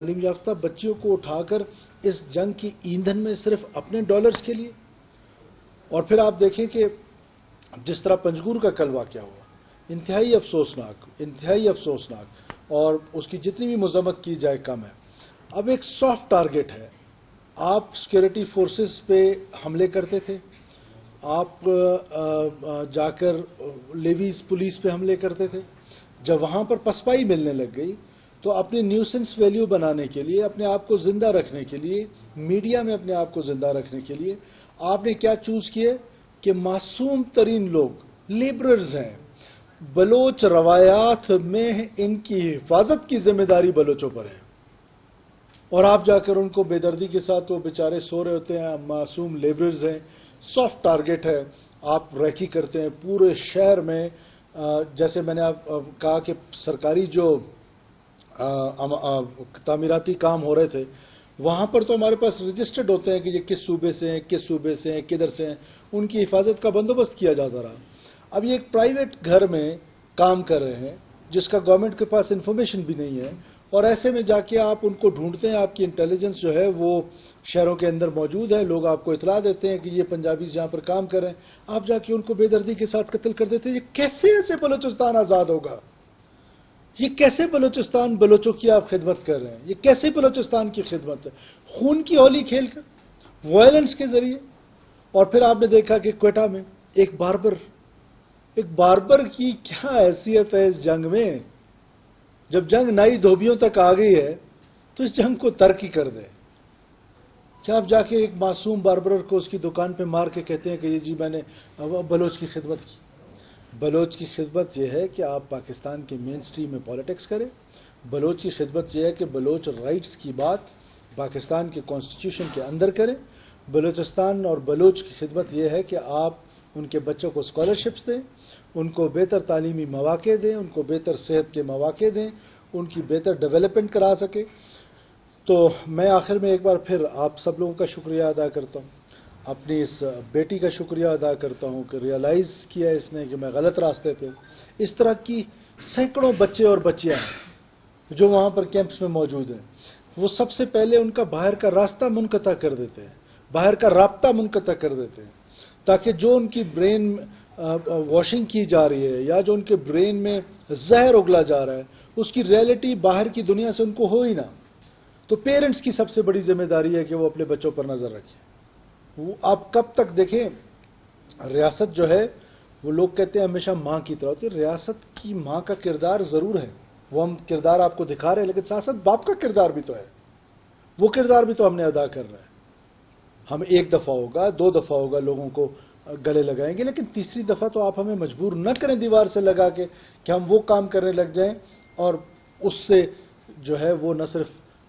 تعلیم یافتہ بچیوں کو اٹھا کر اس جنگ کی ایندھن میں صرف اپنے ڈالرز کے لیے. اور پھر آپ دیکھیں کہ جس طرح پنجگور کا کل واقعہ ہوا، انتہائی افسوسناک، اور اس کی جتنی بھی مذمت کی جائے کم ہے. اب ایک سافٹ ٹارگٹ ہے. آپ سیکورٹی فورسز پہ حملے کرتے تھے، آپ جا کر لیویز پولیس پہ حملے کرتے تھے. جب وہاں پر پسپائی ملنے لگ گئی تو اپنی نیوسنس ویلیو بنانے کے لیے، اپنے آپ کو زندہ رکھنے کے لیے، میڈیا میں اپنے آپ کو زندہ رکھنے کے لیے آپ نے کیا چوز کیے کہ معصوم ترین لوگ لیبررز ہیں، بلوچ روایات میں ان کی حفاظت کی ذمہ داری بلوچوں پر ہے، اور آپ جا کر ان کو بے دردی کے ساتھ، وہ بیچارے سو رہے ہوتے ہیں، معصوم لیبررز ہیں. سافٹ ٹارگٹ ہے. آپ ریکی کرتے ہیں پورے شہر میں. جیسے میں نے آپ کہا کہ سرکاری جو تعمیراتی کام ہو رہے تھے، وہاں پر تو ہمارے پاس رجسٹرڈ ہوتے ہیں کہ یہ کس صوبے سے ہیں، کس صوبے سے ہیں، کدھر سے ہیں، ان کی حفاظت کا بندوبست کیا جاتا رہا. اب یہ ایک پرائیویٹ گھر میں کام کر رہے ہیں جس کا گورنمنٹ کے پاس انفارمیشن بھی نہیں ہے، اور ایسے میں جا کے آپ ان کو ڈھونڈتے ہیں. آپ کی انٹیلیجنس جو ہے وہ شہروں کے اندر موجود ہے، لوگ آپ کو اطلاع دیتے ہیں کہ یہ پنجابیز یہاں پر کام کر رہے ہیں، آپ جا کے ان کو بے دردی کے ساتھ قتل کر دیتے ہیں. یہ کیسے ایسے بلوچستان آزاد ہوگا؟ یہ کیسے بلوچستان بلوچوں کی آپ خدمت کر رہے ہیں؟ یہ کیسے بلوچستان کی خدمت ہے؟ خون کی ہولی کھیل کر، وائلنس کے ذریعے. اور پھر آپ نے دیکھا کہ کوئٹہ میں ایک باربر کی کیا حیثیت ہے اس جنگ میں. جب جنگ نئی دھوبیوں تک آ گئی ہے تو اس جنگ کو ترک ہی کر دیں. کیا آپ جا کے ایک معصوم باربر کو اس کی دکان پہ مار کے کہتے ہیں کہ یہ جی میں نے بلوچ کی خدمت کی؟ بلوچ کی خدمت یہ ہے کہ آپ پاکستان کے مین سٹریم میں پالیٹکس کریں. بلوچ کی خدمت یہ ہے کہ بلوچ رائٹس کی بات پاکستان کے کانسٹیٹیوشن کے اندر کریں. بلوچستان اور بلوچ کی خدمت یہ ہے کہ آپ ان کے بچوں کو اسکالرشپس دیں، ان کو بہتر تعلیمی مواقع دیں، ان کو بہتر صحت کے مواقع دیں، ان کی بہتر ڈیولپمنٹ کرا سکیں. تو میں آخر میں ایک بار پھر آپ سب لوگوں کا شکریہ ادا کرتا ہوں، اپنی اس بیٹی کا شکریہ ادا کرتا ہوں کہ ریئلائز کیا اس نے کہ میں غلط راستے پہ. اس طرح کی سینکڑوں بچے اور بچیاں ہیں جو وہاں پر کیمپس میں موجود ہیں. وہ سب سے پہلے ان کا باہر کا راستہ منقطع کر دیتے ہیں، باہر کا رابطہ منقطع کر دیتے ہیں، تاکہ جو ان کی برین واشنگ کی جا رہی ہے یا جو ان کے برین میں زہر اگلا جا رہا ہے اس کی ریئلٹی باہر کی دنیا سے ان کو ہو ہی نہ. تو پیرنٹس کی سب سے بڑی ذمہ داری ہے کہ وہ اپنے بچوں پر نظر رکھیں. وہ آپ کب تک دیکھیں، ریاست جو ہے وہ لوگ کہتے ہیں ہمیشہ ماں کی طرح ہوتی ہے. ریاست کی ماں کا کردار ضرور ہے، وہ ہم کردار آپ کو دکھا رہے ہیں، لیکن ساتھ ساتھ باپ کا کردار بھی تو ہے. وہ کردار بھی تو ہم نے ادا کر رہا ہے. ہم ایک دفعہ ہوگا، دو دفعہ ہوگا لوگوں کو گلے لگائیں گے، لیکن تیسری دفعہ تو آپ ہمیں مجبور نہ کریں دیوار سے لگا کے کہ ہم وہ کام کرنے لگ جائیں اور اس سے جو ہے وہ نہ صرف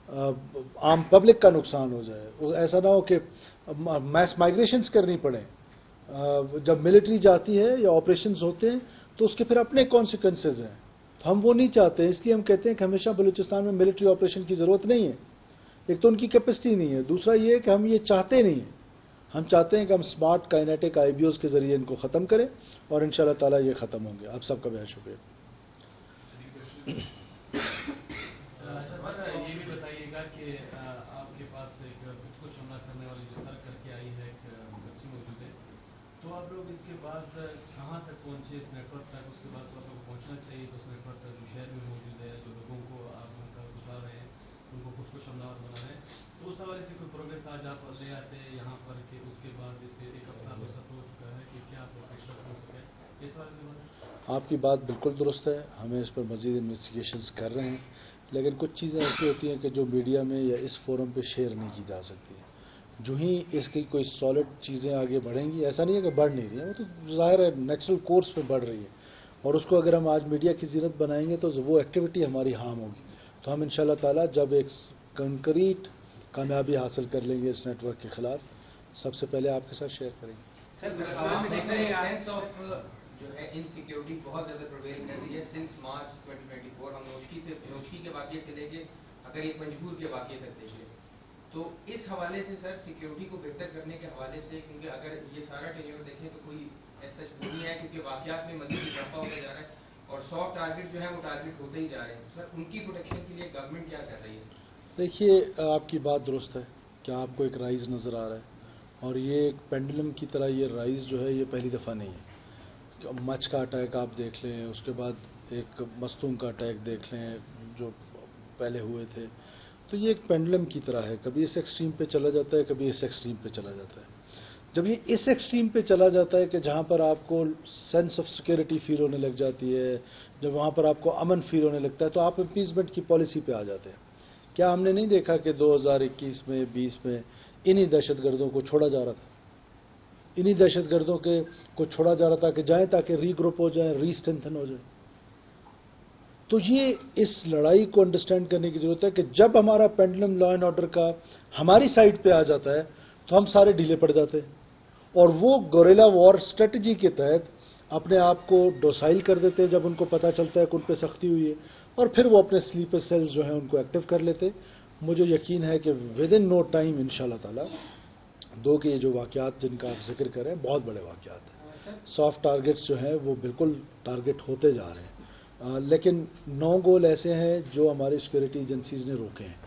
عام پبلک کا نقصان ہو جائے. ایسا نہ ہو کہ میس مائگریشنز کرنی پڑیں. جب ملٹری جاتی ہے یا آپریشنز ہوتے ہیں تو اس کے پھر اپنے کانسیکوینسز ہیں. تو ہم وہ نہیں چاہتے، اس لیے ہم کہتے ہیں کہ ہمیشہ بلوچستان میں ملٹری آپریشن کی ضرورت نہیں ہے. ایک تو ان کی کیپیسٹی نہیں ہے، دوسرا یہ ہے کہ ہم یہ چاہتے نہیں ہیں. ہم چاہتے ہیں کہ ہم smart kinetic I B Os کے ذریعے ان کو ختم کریں، اور ان شاء اللہ تعالیٰ یہ ختم ہوں گے. آپ سب کا بہت شکریہ. یہ بھی بتائیے گا کہ آپ کے پاس ایک کچھ حملہ کرنے والی جو سر کر کے آئی ہے ایک بچی موجود ہے، تو آپ لوگ اس کے بعد کہاں تک پہنچے اس نیٹ ورک تک؟ اس کے بعد تو آپ کو پہنچنا چاہیے تو اس نیٹ ورک تک جو شہر میں موجود ہے، جو لوگوں کو آپ ان کا بتا رہے ہیں، ان کو کچھ حملہ بنا رہے ہیں، تو اس حوالے سے کوئی پروگریس آج آپ لے آتے ہیں یہاں پر کہ اس کے بعد اس سے ایک ہفتہ تو سب ہو چکا ہے کہ کیا پروگریس ہو سکے اس بارے میں؟ آپ کی بات بالکل درست ہے، ہمیں اس پر مزید انویسٹیگیشنز کر رہے ہیں، لیکن کچھ چیزیں ایسی ہوتی ہیں کہ جو میڈیا میں یا اس فورم پہ شیئر نہیں کی جا سکتی. جو ہی اس کی کوئی سالڈ چیزیں آگے بڑھیں گی، ایسا نہیں ہے کہ بڑھ نہیں رہی ہیں، وہ تو ظاہر ہے نیچرل کورس پہ بڑھ رہی ہے، اور اس کو اگر ہم آج میڈیا کی زینت بنائیں گے تو وہ ایکٹیویٹی ہماری ہارم ہوگی. تو ہم انشاءاللہ تعالیٰ جب ایک کنکریٹ کامیابی حاصل کر لیں گے اس نیٹ ورک کے خلاف، سب سے پہلے آپ کے ساتھ شیئر کریں گے. جو ہے انسیکیورٹی بہت زیادہ پرویل کر رہی ہے سنس مارچ 2024. ہم نوشکی کے واقعے سے لے کے اگر یہ پنجگور کے واقعے تک دیکھیں تو اس حوالے سے سر سیکیورٹی کو بہتر کرنے کے حوالے سے، کیونکہ اگر یہ سارا ٹینیور دیکھیں تو کوئی ایسا نہیں ہے، کیونکہ واقعات میں مزید اضافہ ہوتا جا رہا ہے اور سافٹ ٹارگیٹ جو ہے وہ ٹارگیٹ ہوتے ہی جا رہے ہیں. سر ان کی پروٹیکشن کے لیے گورنمنٹ کیا کر رہی ہے؟ دیکھیے آپ کی بات درست ہے کہ آپ کو ایک رائز نظر آ رہا ہے، اور یہ ایک پینڈولم کی طرح یہ رائز جو ہے یہ پہلی دفعہ نہیں ہے. مچھ کا اٹیک آپ دیکھ لیں، اس کے بعد ایک مستونگ کا اٹیک دیکھ لیں جو پہلے ہوئے تھے. تو یہ ایک پینڈولم کی طرح ہے، کبھی اس ایکسٹریم پہ چلا جاتا ہے، کبھی اس ایکسٹریم پہ چلا جاتا ہے. جب یہ اس ایکسٹریم پہ چلا جاتا ہے کہ جہاں پر آپ کو سینس آف سیکورٹی فیل ہونے لگ جاتی ہے، جب وہاں پر آپ کو امن فیل ہونے لگتا ہے، تو آپ اپیسمنٹ کی پالیسی پہ آ جاتے ہیں. کیا ہم نے نہیں دیکھا کہ 2021 میں 20 میں انہی دہشت گردوں کو چھوڑا جا رہا تھا، انہی دہشت گردوں کو چھوڑا جا رہا تھا کہ جائیں تاکہ ری گروپ ہو جائیں، ری اسٹرینتھن ہو جائیں. تو یہ اس لڑائی کو انڈرسٹینڈ کرنے کی ضرورت ہے کہ جب ہمارا پینڈولم لا اینڈ آرڈر کا ہماری سائڈ پہ آ جاتا ہے تو ہم سارے ڈھیلے پڑ جاتے ہیں، اور وہ گوریلا وار اسٹریٹجی کے تحت اپنے آپ کو ڈوسائل کر دیتے ہیں جب ان کو پتہ چلتا ہے کہ ان پہ سختی ہوئی ہے، اور پھر وہ اپنے سلیپر سیلز جو ہیں ان کو ایکٹیو کر لیتے. مجھے یقین ہے کہ ود ان نو ٹائم انشاءاللہ تعالی دو کے یہ جو واقعات جن کا آپ ذکر کریں بہت بڑے واقعات ہیں. سافٹ ٹارگٹس جو ہیں وہ بالکل ٹارگٹ ہوتے جا رہے ہیں، لیکن 9 گول ایسے ہیں جو ہماری سیکورٹی ایجنسیز نے روکے ہیں،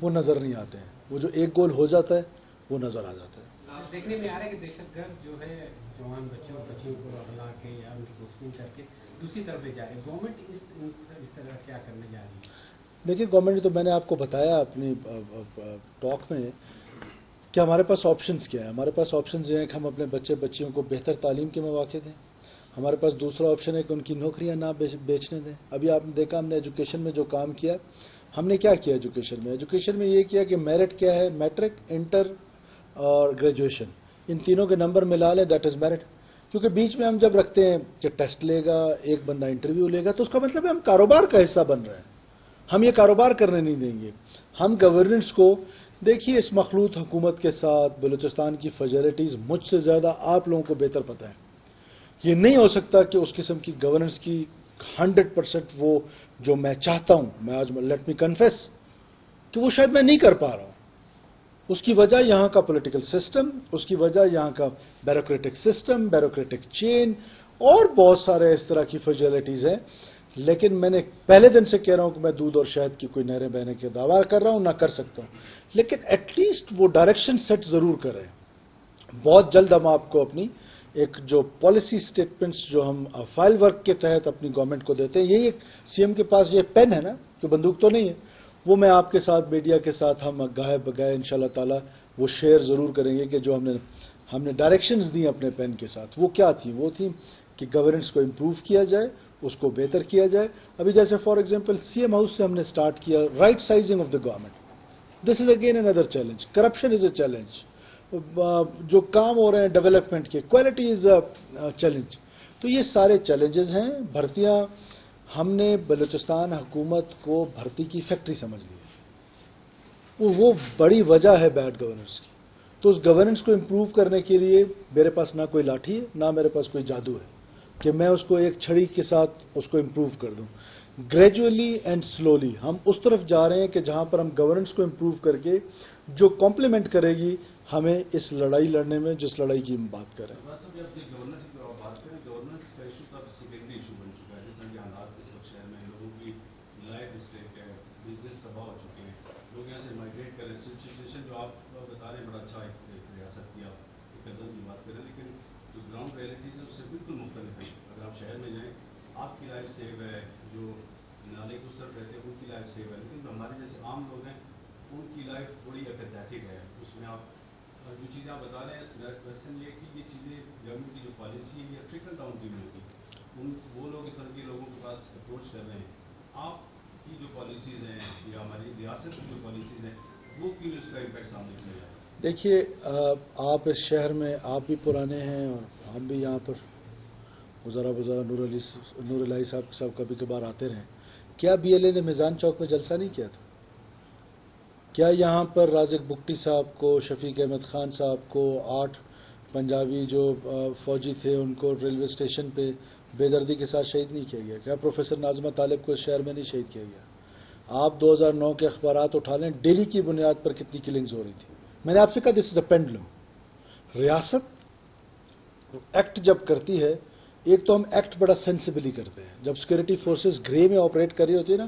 وہ نظر نہیں آتے ہیں. وہ جو ایک گول ہو جاتا ہے وہ نظر آ جاتا ہے. دیکھنے میں آ رہا ہے کہ دہشت گرد جو ہے جوان بچیوں کو اغلا کے یا ان کو تسلیم کر کے دوسری طرف لے جا رہے ہیں. گورنمنٹ اس طرح کیا کرنے جا رہی ہے؟ دیکھیے گورنمنٹ تو میں نے آپ کو بتایا اپنی ٹاک میں کہ ہمارے پاس آپشنز کیا ہیں. ہمارے پاس آپشنز یہ ہیں کہ ہم اپنے بچیوں کو بہتر تعلیم کے مواقع دیں. ہمارے پاس دوسرا آپشن ہے کہ ان کی نوکریاں نہ بیچنے دیں. ابھی آپ نے دیکھا ہم نے ایجوکیشن میں جو کام کیا، ہم نے کیا کیا ایجوکیشن میں یہ کیا کہ میرٹ کیا ہے، میٹرک، انٹر اور گریجویشن، ان تینوں کے نمبر ملا لیں، دیٹ از میرٹ. کیونکہ بیچ میں ہم جب رکھتے ہیں کہ ٹیسٹ لے گا، ایک بندہ انٹرویو لے گا، تو اس کا مطلب ہے ہم کاروبار کا حصہ بن رہے ہیں. ہم یہ کاروبار کرنے نہیں دیں گے. ہم گورننس کو دیکھیے، اس مخلوط حکومت کے ساتھ بلوچستان کی فیسلٹیز مجھ سے زیادہ آپ لوگوں کو بہتر پتہ ہے. یہ نہیں ہو سکتا کہ اس قسم کی گورننس کی 100% وہ جو میں چاہتا ہوں، میں آج لیٹ می کنفیس کہ وہ شاید میں نہیں کر پا رہا ہوں. اس کی وجہ یہاں کا پولیٹیکل سسٹم، اس کی وجہ یہاں کا بیوروکریٹک سسٹم، بیوروکریٹک چین اور بہت سارے اس طرح کی فیسلٹیز ہیں. لیکن میں نے پہلے دن سے کہہ رہا ہوں کہ میں دودھ اور شہد کی کوئی نہریں بہنے کے دعویٰ کر رہا ہوں، نہ کر سکتا ہوں، لیکن ایٹ لیسٹ وہ ڈائریکشن سیٹ ضرور کریں. بہت جلد ہم آپ کو اپنی ایک جو پالیسی سٹیٹمنٹس جو ہم فائل ورک کے تحت اپنی گورنمنٹ کو دیتے ہیں، یہی ایک سی ایم کے پاس یہ پین ہے نا، کہ بندوق تو نہیں ہے، وہ میں آپ کے ساتھ میڈیا کے ساتھ ہم گاہے بگاہے انشاءاللہ تعالی وہ شیئر ضرور کریں گے کہ جو ہم نے ڈائریکشنز دی اپنے پین کے ساتھ وہ کیا تھی. وہ تھی کہ گورننس کو امپروو کیا جائے، اس کو بہتر کیا جائے. ابھی جیسے for example C M house سے ہم نے سٹارٹ کیا right sizing of the government. This is again another challenge. Corruption is a challenge. جو کام ہو رہے ہیں ڈیولپمنٹ کے، کوالٹی از اے چیلنج. تو یہ سارے چیلنجز ہیں. بھرتیاں ہم نے بلوچستان حکومت کو بھرتی کی فیکٹری سمجھ لی ہے، وہ بڑی وجہ ہے بیڈ گورننس کی. تو اس گورننس کو امپروو کرنے کے لیے میرے پاس نہ کوئی لاٹھی ہے، نہ میرے پاس کوئی جادو ہے کہ میں اس کو ایک چھڑی کے ساتھ اس کو امپروو کر دوں. گریجولی اینڈ سلولی ہم اس طرف جا رہے ہیں کہ جہاں پر ہم گورننس کو امپروو کر کے جو کمپلیمنٹ کرے گی ہمیں اس لڑائی لڑنے میں، جس لڑائی کی ہم بات کریں. گورننس کی بات کریں، گورننس کا ایشو تو اب سیکنڈری ایشو بن چکا ہے. جس طرح کے حالات اس وقت شہر میں لوگوں کی لائف اسٹیک ہے، بزنس تباہ ہو چکے ہیں، لوگ یہاں سے مائگریٹ کر رہے ہیں. سچویشن جو آپ بتا رہے ہیں بڑا اچھا ایک ریاست کی آپ ایک قدم کی بات کریں، لیکن جو گراؤنڈ ریئلٹیز ہے اس سے بالکل مختلف ہے. اگر آپ شہر میں جائیں آپ کی لائف سیو ہے، جو نالے کو سر رہتے ہیں ان کی لائف سیو ہے، لیکن جو ہمارے جیسے عام لوگ ہیں ان کی لائف تھوڑی اپیتھیٹک ہے. اس میں آپ جو چیزیں آپ بتا رہے ہیں کوشچن یہ کہ یہ چیزیں گورنمنٹ کی جو پالیسی ہے یہ ٹرکل ڈاؤن کی نہیں ہوتی. وہ لوگ اس طرح کے لوگوں کے پاس اپروچ کر رہے ہیں. آپ کی جو پالیسیز ہیں یا ہماری ریاست کی جو پالیسیز ہیں وہ کیوں اس کا امپیکٹ سامنے کیا جائے؟ دیکھیے آپ اس شہر میں آپ بھی پرانے ہیں اور ہم بھی یہاں پر گزارا نور الہی صاحب کبھی کبھار آتے رہے. کیا بی ایل اے نے میزان چوک میں جلسہ نہیں کیا تھا؟ کیا یہاں پر رازق بگٹی صاحب کو، شفیق احمد خان صاحب کو، 8 پنجابی جو فوجی تھے ان کو ریلوے اسٹیشن پہ بے دردی کے ساتھ شہید نہیں کیا گیا؟ کیا پروفیسر ناظمہ طالب کو اس شہر میں نہیں شہید کیا گیا؟ آپ 2009 کے اخبارات اٹھا لیں، ڈیلی کی بنیاد پر کتنی کلنگز ہو رہی تھی. میں نے آپ سے کہا دس از اے پینڈلم. ریاست ایکٹ جب کرتی ہے، ایک تو ہم ایکٹ بڑا سینسیبلی کرتے ہیں. جب سیکورٹی فورسز گرے میں آپریٹ کر رہی ہوتی ہے نا،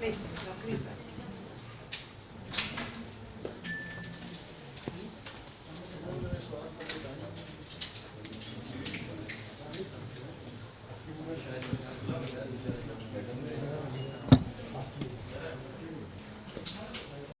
Please, please.